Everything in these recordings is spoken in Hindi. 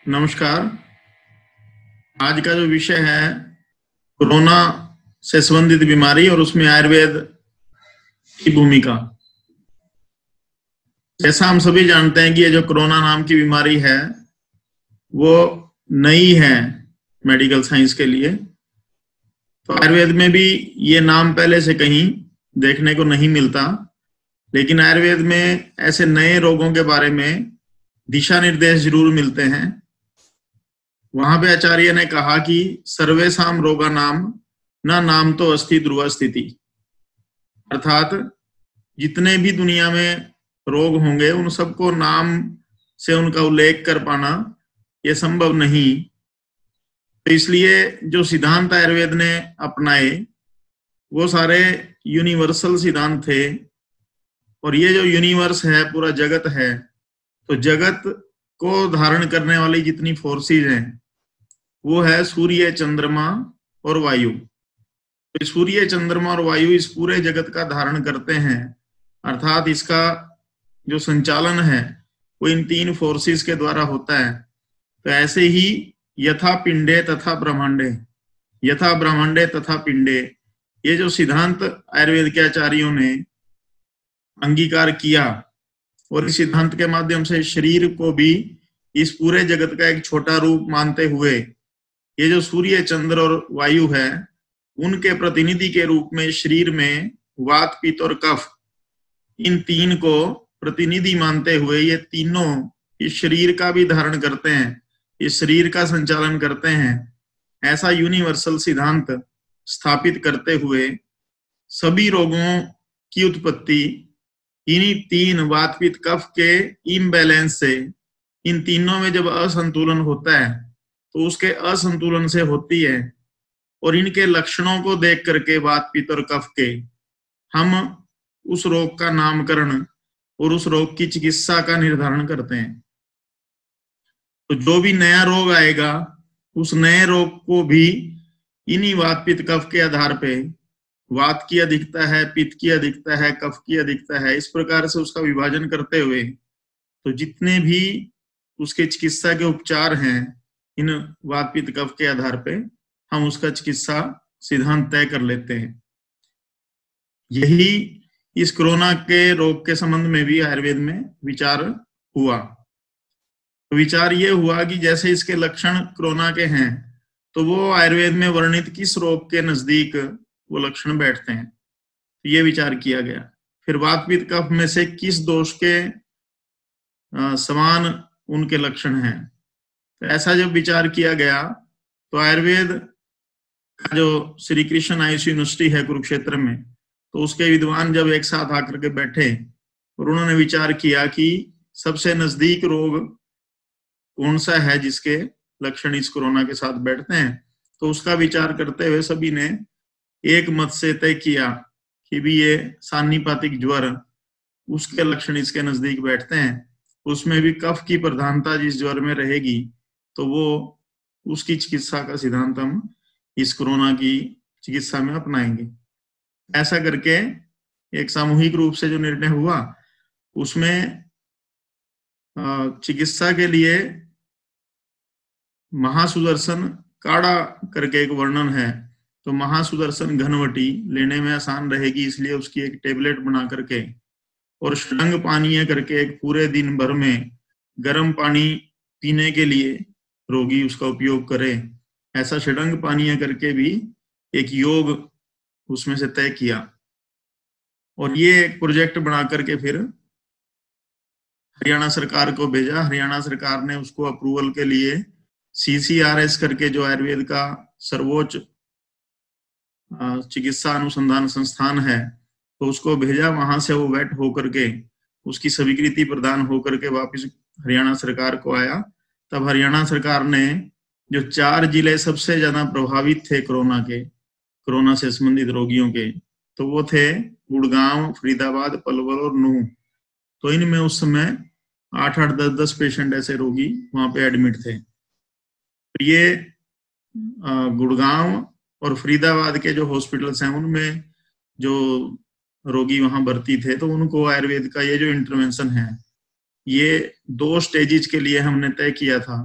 नमस्कार। आज का जो विषय है कोरोना से संबंधित बीमारी और उसमें आयुर्वेद की भूमिका। जैसा हम सभी जानते हैं कि ये जो कोरोना नाम की बीमारी है वो नई है मेडिकल साइंस के लिए। तो आयुर्वेद में भी ये नाम पहले से कहीं देखने को नहीं मिलता, लेकिन आयुर्वेद में ऐसे नए रोगों के बारे में दिशा निर्देश जरूर मिलते हैं। वहां पे आचार्य ने कहा कि सर्वेसाम रोगा नाम न नाम तो अस्ति ध्रुव स्थिति, अर्थात जितने भी दुनिया में रोग होंगे उन सबको नाम से उनका उल्लेख कर पाना ये संभव नहीं। तो इसलिए जो सिद्धांत आयुर्वेद ने अपनाए वो सारे यूनिवर्सल सिद्धांत थे। और ये जो यूनिवर्स है, पूरा जगत है, तो जगत को धारण करने वाली जितनी फोर्सेज हैं वो है सूर्य, चंद्रमा और वायु। तो सूर्य, चंद्रमा और वायु इस पूरे जगत का धारण करते हैं, अर्थात इसका जो संचालन है वो इन तीन फोर्सेस के द्वारा होता है। तो ऐसे ही यथा पिंडे तथा ब्रह्मांडे, यथा ब्रह्मांडे तथा पिंडे, ये जो सिद्धांत आयुर्वेद के आचार्यों ने अंगीकार किया और इस सिद्धांत के माध्यम से शरीर को भी इस पूरे जगत का एक छोटा रूप मानते हुए ये जो सूर्य, चंद्र और वायु है उनके प्रतिनिधि के रूप में शरीर में वात, पित्त और कफ, इन तीन को प्रतिनिधि मानते हुए ये तीनों इस शरीर का भी धारण करते हैं, इस शरीर का संचालन करते हैं। ऐसा यूनिवर्सल सिद्धांत स्थापित करते हुए सभी रोगों की उत्पत्ति इन्हीं तीन वात, पित्त, कफ के इम्बैलेंस से, इन तीनों में जब असंतुलन होता है तो उसके असंतुलन से होती है। और इनके लक्षणों को देख करके वात, पित्त और कफ के हम उस रोग का नामकरण और उस रोग की चिकित्सा का निर्धारण करते हैं। तो जो भी नया रोग आएगा उस नए रोग को भी इन्हीं वात, पित्त, कफ के आधार पे, वात की अधिकता है, पित्त की अधिकता है, कफ की अधिकता है, इस प्रकार से उसका विभाजन करते हुए तो जितने भी उसके चिकित्सा के उपचार हैं इन वात, पित्त, कफ के आधार पे हम उसका चिकित्सा सिद्धांत तय कर लेते हैं। यही इस कोरोना के रोग के संबंध में भी आयुर्वेद में विचार हुआ। तो विचार ये हुआ कि जैसे इसके लक्षण कोरोना के हैं तो वो आयुर्वेद में वर्णित किस रोग के नजदीक वो लक्षण बैठते हैं, तो ये विचार किया गया। फिर वात, पित्त, कफ में से किस दोष के समान उनके लक्षण हैं। तो ऐसा जब विचार किया गया तो आयुर्वेद का जो श्री कृष्ण आयुष यूनिवर्सिटी है कुरुक्षेत्र में, तो उसके विद्वान जब एक साथ आकर के बैठे और उन्होंने विचार किया कि सबसे नजदीक रोग कौन सा है जिसके लक्षण इस कोरोना के साथ बैठते हैं, तो उसका विचार करते हुए सभी ने एक मत से तय किया कि भी ये सान्निपातिक ज्वर, उसके लक्षण इसके नजदीक बैठते हैं। उसमें भी कफ की प्रधानता जिस ज्वर में रहेगी तो वो उसकी चिकित्सा का सिद्धांत हम इस कोरोना की चिकित्सा में अपनाएंगे। ऐसा करके एक सामूहिक रूप से जो निर्णय हुआ उसमें चिकित्सा के लिए महासुदर्शन काढ़ा करके एक वर्णन है। तो महासुदर्शन घनवटी लेने में आसान रहेगी इसलिए उसकी एक टेबलेट बना करके और षडंग पानीय करके एक पूरे दिन भर में गर्म पानी पीने के लिए रोगी उसका उपयोग करे। ऐसा षडंग पानीय करके भी एक योग उसमें से तय किया और ये एक प्रोजेक्ट बना करके फिर हरियाणा सरकार को भेजा। हरियाणा सरकार ने उसको अप्रूवल के लिए CCRS करके जो आयुर्वेद का सर्वोच्च चिकित्सा अनुसंधान संस्थान है तो उसको भेजा। वहां से वो वेट होकर के उसकी स्वीकृति प्रदान होकर के वापस हरियाणा सरकार को आया। तब हरियाणा सरकार ने जो 4 जिले सबसे ज्यादा प्रभावित थे कोरोना से संबंधित रोगियों के, तो वो थे गुड़गांव, फरीदाबाद, पलवल और नूंह। तो इनमें उस समय 8-8, 10-10 पेशेंट ऐसे रोगी वहां पे एडमिट थे। तो ये गुड़गांव और फरीदाबाद के जो हॉस्पिटल्स हैं उनमें जो रोगी वहां भर्ती थे तो उनको आयुर्वेद का ये जो इंटरवेंशन है ये 2 स्टेजेस के लिए हमने तय किया था।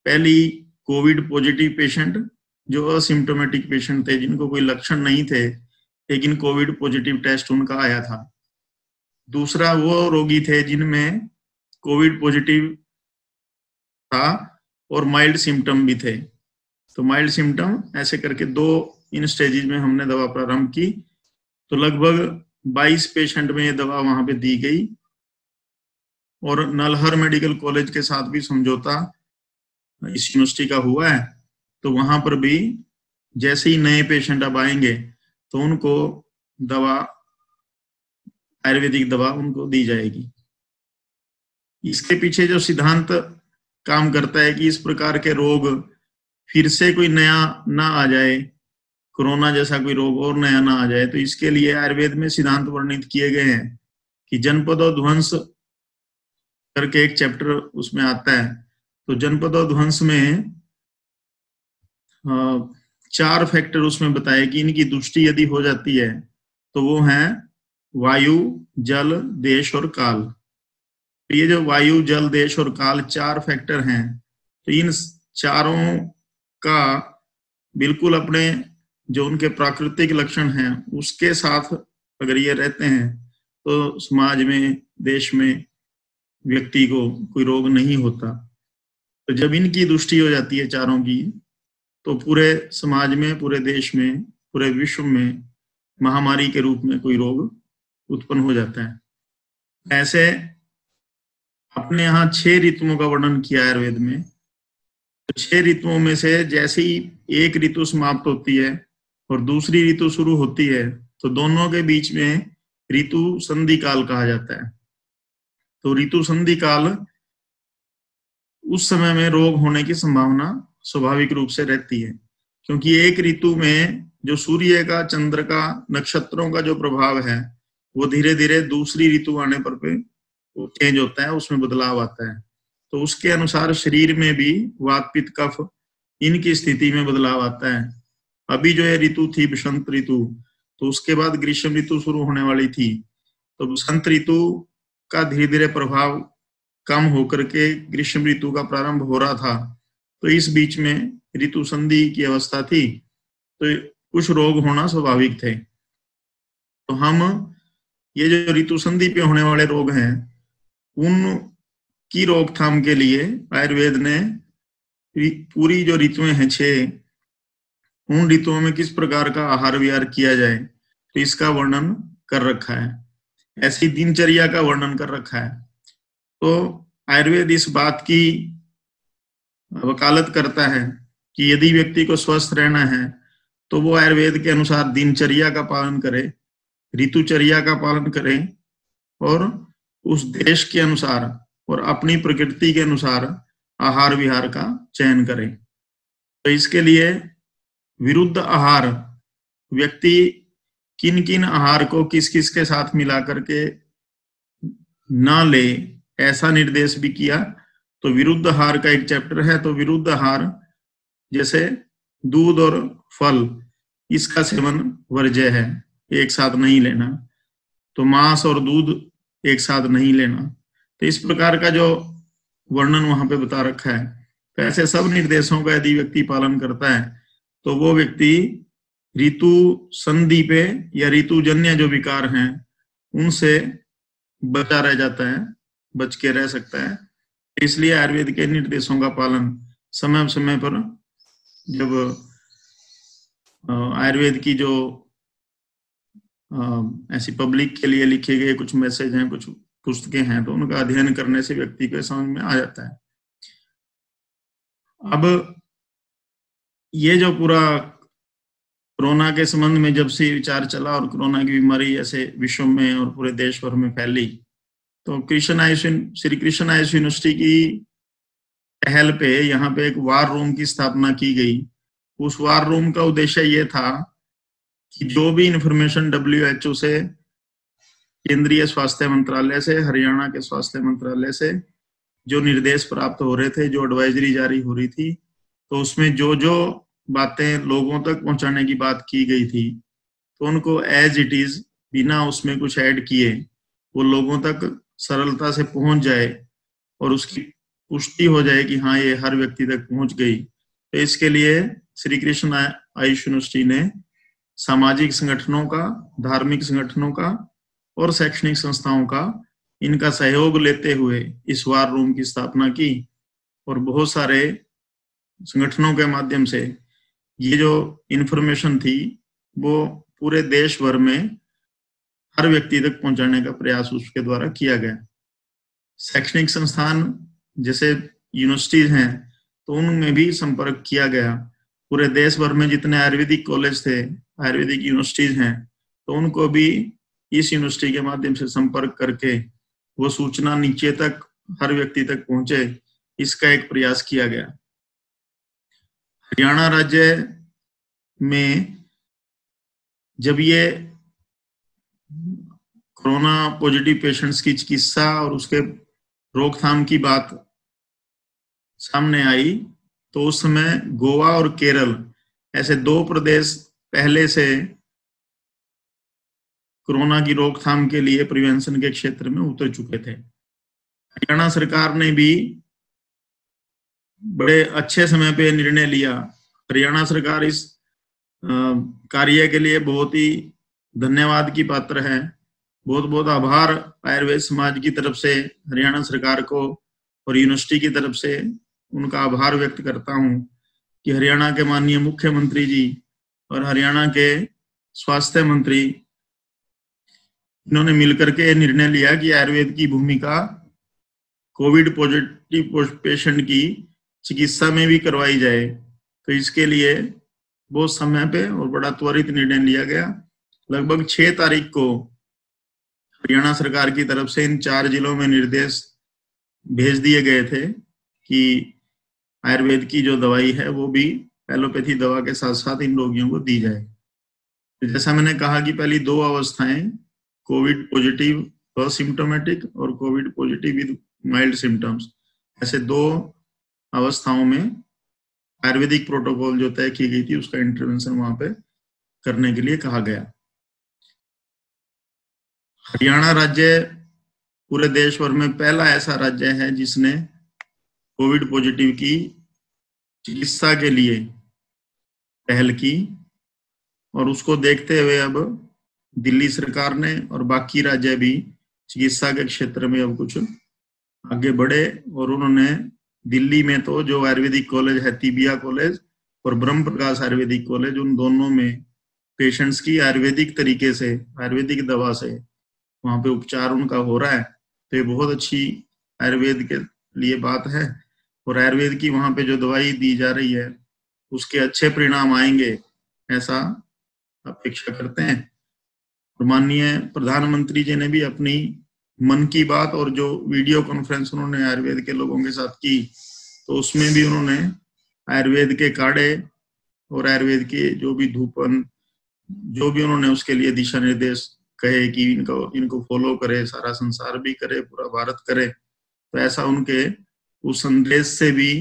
पहली कोविड पॉजिटिव पेशेंट जो असिम्टोमेटिक पेशेंट थे, जिनको कोई लक्षण नहीं थे लेकिन कोविड पॉजिटिव टेस्ट उनका आया था। दूसरा वो रोगी थे जिनमें कोविड पॉजिटिव था और माइल्ड सिम्टम भी थे। तो माइल्ड सिम्टम ऐसे करके 2 इन स्टेजेस में हमने दवा प्रारंभ की। तो लगभग 22 पेशेंट में ये दवा वहां पे दी गई और नलहर मेडिकल कॉलेज के साथ भी समझौता इस यूनिवर्सिटी का हुआ है। तो वहां पर भी जैसे ही नए पेशेंट अब आएंगे तो उनको दवा, आयुर्वेदिक दवा उनको दी जाएगी। इसके पीछे जो सिद्धांत काम करता है कि इस प्रकार के रोग फिर से कोई नया ना आ जाए, कोरोना जैसा कोई रोग और नया ना आ जाए, तो इसके लिए आयुर्वेद में सिद्धांत वर्णित किए गए हैं कि जनपदोध्वंस करके एक चैप्टर उसमें आता है। तो जनपदोध्वंस में 4 फैक्टर उसमें बताए कि इनकी दुष्टि यदि हो जाती है तो वो है वायु, जल, देश और काल। तो ये जो वायु, जल, देश और काल 4 फैक्टर हैं, तो इन चारों का बिल्कुल अपने जो उनके प्राकृतिक लक्षण हैं उसके साथ अगर ये रहते हैं तो समाज में, देश में व्यक्ति को कोई रोग नहीं होता। तो जब इनकी दुष्टि हो जाती है चारों की, तो पूरे समाज में, पूरे देश में, पूरे विश्व में महामारी के रूप में कोई रोग उत्पन्न हो जाता है। ऐसे अपने यहाँ 6 ऋतुओं का वर्णन किया आयुर्वेद में। तो 6 ऋतुओं में से जैसे ही एक ऋतु समाप्त होती है और दूसरी ऋतु शुरू होती है तो दोनों के बीच में ऋतु संधि काल कहा जाता है। तो ऋतु संधि काल, उस समय में रोग होने की संभावना स्वाभाविक रूप से रहती है, क्योंकि एक ऋतु में जो सूर्य का, चंद्र का, नक्षत्रों का जो प्रभाव है वो धीरे धीरे दूसरी ऋतु आने पर पे वो चेंज होता है, उसमें बदलाव आता है। तो उसके अनुसार शरीर में भी वात, पित्त, कफ इनकी स्थिति में बदलाव आता है। अभी जो ये ऋतु थी बसंत ऋतु, तो उसके बाद ग्रीष्म ऋतु शुरू होने वाली थी। तो बसंत ऋतु का धीरे धीरे प्रभाव कम होकर के ग्रीष्म ऋतु का प्रारंभ हो रहा था। तो इस बीच में ऋतु संधि की अवस्था थी, तो कुछ रोग होना स्वाभाविक थे। तो हम ये जो ऋतु संधि पे होने वाले रोग हैं उनकी रोकथाम के लिए आयुर्वेद ने पूरी जो ऋतुएं हैं 6, उन ऋतुओं में किस प्रकार का आहार विहार किया जाए तो इसका वर्णन कर रखा है। ऐसी दिनचर्या का वर्णन कर रखा है। तो आयुर्वेद इस बात की वकालत करता है कि यदि व्यक्ति को स्वस्थ रहना है तो वो आयुर्वेद के अनुसार दिनचर्या का पालन करे, ऋतुचर्या का पालन करे और उस देश के अनुसार और अपनी प्रकृति के अनुसार आहार विहार का चयन करे। तो इसके लिए विरुद्ध आहार, व्यक्ति किन किन आहार को किस किस के साथ मिला करके ना ले, ऐसा निर्देश भी किया। तो विरुद्ध आहार का एक चैप्टर है। तो विरुद्ध आहार जैसे दूध और फल, इसका सेवन वर्ज्य है, एक साथ नहीं लेना। तो मांस और दूध एक साथ नहीं लेना। तो इस प्रकार का जो वर्णन वहां पे बता रखा है, तो ऐसे सब निर्देशों का यदि व्यक्ति पालन करता है तो वो व्यक्ति ऋतु संधि पे या ऋतुजन्य जो विकार हैं उनसे बचा रह जाता है, बच के रह सकता है। इसलिए आयुर्वेद के निर्देशों का पालन समय समय पर, जब आयुर्वेद की जो ऐसी पब्लिक के लिए लिखे गए कुछ मैसेज हैं, कुछ पुस्तकें हैं, तो उनका अध्ययन करने से व्यक्ति को समझ में आ जाता है। अब ये जो पूरा कोरोना के संबंध में जब से विचार चला और कोरोना की बीमारी ऐसे विश्व में और पूरे देश भर में फैली, तो श्री कृष्ण आयुष यूनिवर्सिटी की पहल पे यहाँ पे एक वार रूम की स्थापना की गई। उस वार रूम का उद्देश्य ये था कि जो भी इंफॉर्मेशन WHO से, केंद्रीय स्वास्थ्य मंत्रालय से, हरियाणा के स्वास्थ्य मंत्रालय से जो निर्देश प्राप्त हो रहे थे, जो एडवाइजरी जारी हो रही थी, तो उसमें जो जो बातें लोगों तक पहुंचाने की बात की गई थी, तो उनको एज इट इज, बिना उसमें कुछ ऐड किए, वो लोगों तक सरलता से पहुंच जाए और उसकी पुष्टि हो जाए कि हाँ ये हर व्यक्ति तक पहुंच गई। तो इसके लिए श्री कृष्ण आयुष यूनिवर्सिटी ने सामाजिक संगठनों का, धार्मिक संगठनों का और शैक्षणिक संस्थाओं का, इनका सहयोग लेते हुए इस वार रूम की स्थापना की। और बहुत सारे संगठनों के माध्यम से ये जो इन्फॉर्मेशन थी वो पूरे देश भर में हर व्यक्ति तक पहुंचाने का प्रयास उसके द्वारा किया गया। शैक्षणिक संस्थान जैसे यूनिवर्सिटीज हैं तो उनमें भी संपर्क किया गया। पूरे देश भर में जितने आयुर्वेदिक कॉलेज थे, आयुर्वेदिक यूनिवर्सिटीज हैं, तो उनको भी इस यूनिवर्सिटी के माध्यम से संपर्क करके वो सूचना नीचे तक, हर व्यक्ति तक पहुंचे, इसका एक प्रयास किया गया। हरियाणा राज्य में जब ये कोरोना पॉजिटिव पेशेंट्स की चिकित्सा और उसके रोकथाम की बात सामने आई तो उस समय गोवा और केरल ऐसे 2 प्रदेश पहले से कोरोना की रोकथाम के लिए प्रिवेंशन के क्षेत्र में उतर चुके थे। हरियाणा सरकार ने भी बड़े अच्छे समय पे निर्णय लिया। हरियाणा सरकार इस कार्य के लिए बहुत ही धन्यवाद की पात्र है। बहुत बहुत आभार आयुर्वेद समाज की तरफ से हरियाणा सरकार को और यूनिवर्सिटी की तरफ से उनका आभार व्यक्त करता हूं कि हरियाणा के माननीय मुख्यमंत्री जी और हरियाणा के स्वास्थ्य मंत्री, इन्होंने मिलकर के निर्णय लिया कि आयुर्वेद की भूमिका कोविड पॉजिटिव पेशेंट की चिकित्सा में भी करवाई जाए। तो इसके लिए बहुत समय पे और बड़ा त्वरित निर्णय लिया गया। लगभग 6 तारीख को हरियाणा सरकार की तरफ से इन 4 जिलों में निर्देश भेज दिए गए थे कि आयुर्वेद की जो दवाई है वो भी एलोपैथी दवा के साथ साथ इन रोगियों को दी जाए। जैसा मैंने कहा कि पहली 2 अवस्थाएं, कोविड पॉजिटिव असिम्प्टोमेटिक और Covid positive with mild symptoms, ऐसे 2 अवस्थाओं में आयुर्वेदिक प्रोटोकॉल जो तय की गई थी उसका इंटरवेंशन वहां पे करने के लिए कहा गया। हरियाणा राज्य पूरे देश भर में पहला ऐसा राज्य है जिसने कोविड पॉजिटिव की चिकित्सा के लिए पहल की, और उसको देखते हुए अब दिल्ली सरकार ने और बाकी राज्य भी चिकित्सा के क्षेत्र में अब कुछ आगे बढ़े। और उन्होंने दिल्ली में तो जो आयुर्वेदिक कॉलेज है, तिबिया कॉलेज और ब्रह्म प्रकाश आयुर्वेदिक कॉलेज, उन दोनों में पेशेंट्स की आयुर्वेदिक तरीके से, आयुर्वेदिक दवा से वहां पे उपचार उनका हो रहा है। तो ये बहुत अच्छी आयुर्वेद के लिए बात है और आयुर्वेद की वहां पे जो दवाई दी जा रही है उसके अच्छे परिणाम आएंगे, ऐसा अपेक्षा करते हैं। और माननीय प्रधानमंत्री जी ने भी अपनी मन की बात और जो वीडियो कॉन्फ्रेंस उन्होंने आयुर्वेद के लोगों के साथ की, तो उसमें भी उन्होंने आयुर्वेद के काढ़े और आयुर्वेद के जो भी धूपन, जो भी उन्होंने उसके लिए दिशा निर्देश कहे कि इनको फॉलो करे, सारा संसार भी करे, पूरा भारत करे। तो ऐसा उनके उस संदेश से भी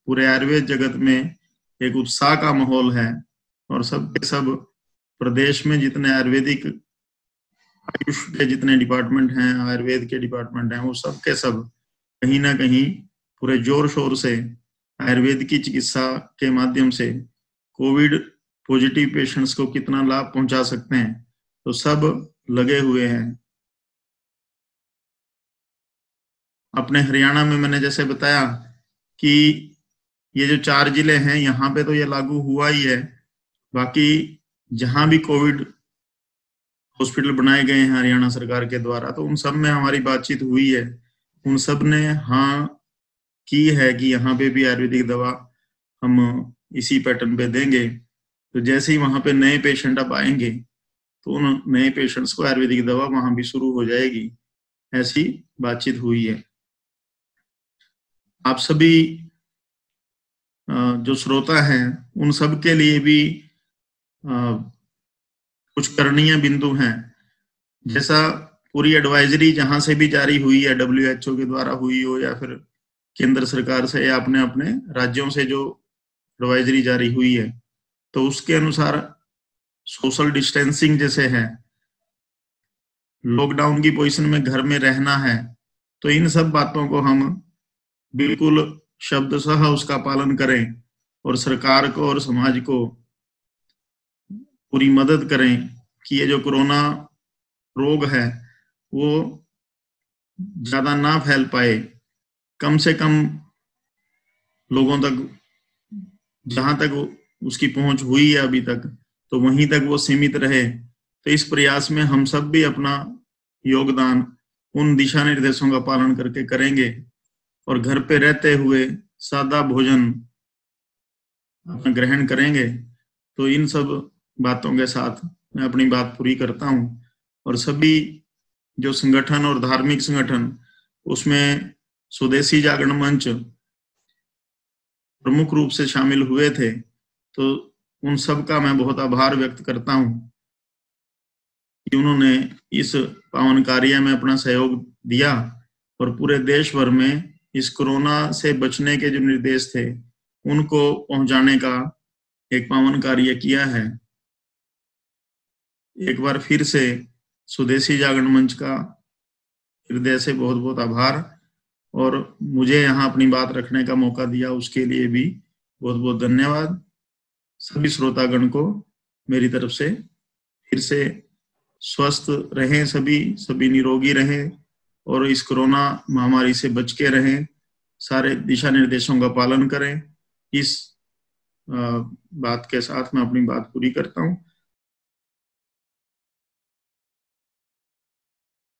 पूरे आयुर्वेद जगत में एक उत्साह का माहौल है और सब के सब प्रदेश में जितने आयुर्वेदिक आयुष के जितने डिपार्टमेंट हैं, आयुर्वेद के डिपार्टमेंट हैं, वो सब के सब कहीं ना कहीं पूरे जोर शोर से आयुर्वेद की चिकित्सा के माध्यम से कोविड पॉजिटिव पेशेंट्स को कितना लाभ पहुंचा सकते हैं, तो सब लगे हुए हैं। अपने हरियाणा में मैंने जैसे बताया कि ये जो 4 जिले हैं यहाँ पे तो ये लागू हुआ ही है। बाकी जहां भी कोविड हॉस्पिटल बनाए गए हैं हरियाणा सरकार के द्वारा, तो उन सब में हमारी बातचीत हुई है। उन सब ने हाँ की है कि यहाँ पे भी आयुर्वेदिक दवा हम इसी पैटर्न पे देंगे। तो जैसे ही वहां पे नए पेशेंट अब आएंगे तो उन नए पेशेंट्स को आयुर्वेदिक दवा वहां भी शुरू हो जाएगी, ऐसी बातचीत हुई है। आप सभी जो श्रोता हैं उन सब के लिए भी कुछ करणीय बिंदु हैं। जैसा पूरी एडवाइजरी जहां से भी जारी हुई है, WHO के द्वारा हुई हो या फिर केंद्र सरकार से या अपने अपने राज्यों से जो एडवाइजरी जारी हुई है, तो उसके अनुसार सोशल डिस्टेंसिंग जैसे है, लॉकडाउन की पोजीशन में घर में रहना है, तो इन सब बातों को हम बिल्कुल शब्दशः उसका पालन करें और सरकार को और समाज को पूरी मदद करें कि ये जो कोरोना रोग है वो ज्यादा ना फैल पाए, कम से कम लोगों तक, जहां तक उसकी पहुंच हुई है अभी तक, तो वहीं तक वो सीमित रहे। तो इस प्रयास में हम सब भी अपना योगदान उन दिशा निर्देशों का पालन करके करेंगे और घर पे रहते हुए सादा भोजन अपना ग्रहण करेंगे। तो इन सब बातों के साथ मैं अपनी बात पूरी करता हूं। और सभी जो संगठन और धार्मिक संगठन, उसमें स्वदेशी जागरण मंच प्रमुख रूप से शामिल हुए थे, तो उन सब का मैं बहुत आभार व्यक्त करता हूं कि उन्होंने इस पावन कार्य में अपना सहयोग दिया और पूरे देश भर में इस कोरोना से बचने के जो निर्देश थे उनको पहुंचाने का एक पावन कार्य किया है। एक बार फिर से स्वदेशी जागरण मंच का हृदय से बहुत बहुत आभार, और मुझे यहाँ अपनी बात रखने का मौका दिया उसके लिए भी बहुत बहुत धन्यवाद। सभी श्रोतागण को मेरी तरफ से फिर से स्वस्थ रहें, सभी निरोगी रहें और इस कोरोना महामारी से बच के रहें, सारे दिशा निर्देशों का पालन करें। इस बात के साथ मैं अपनी बात पूरी करता हूँ।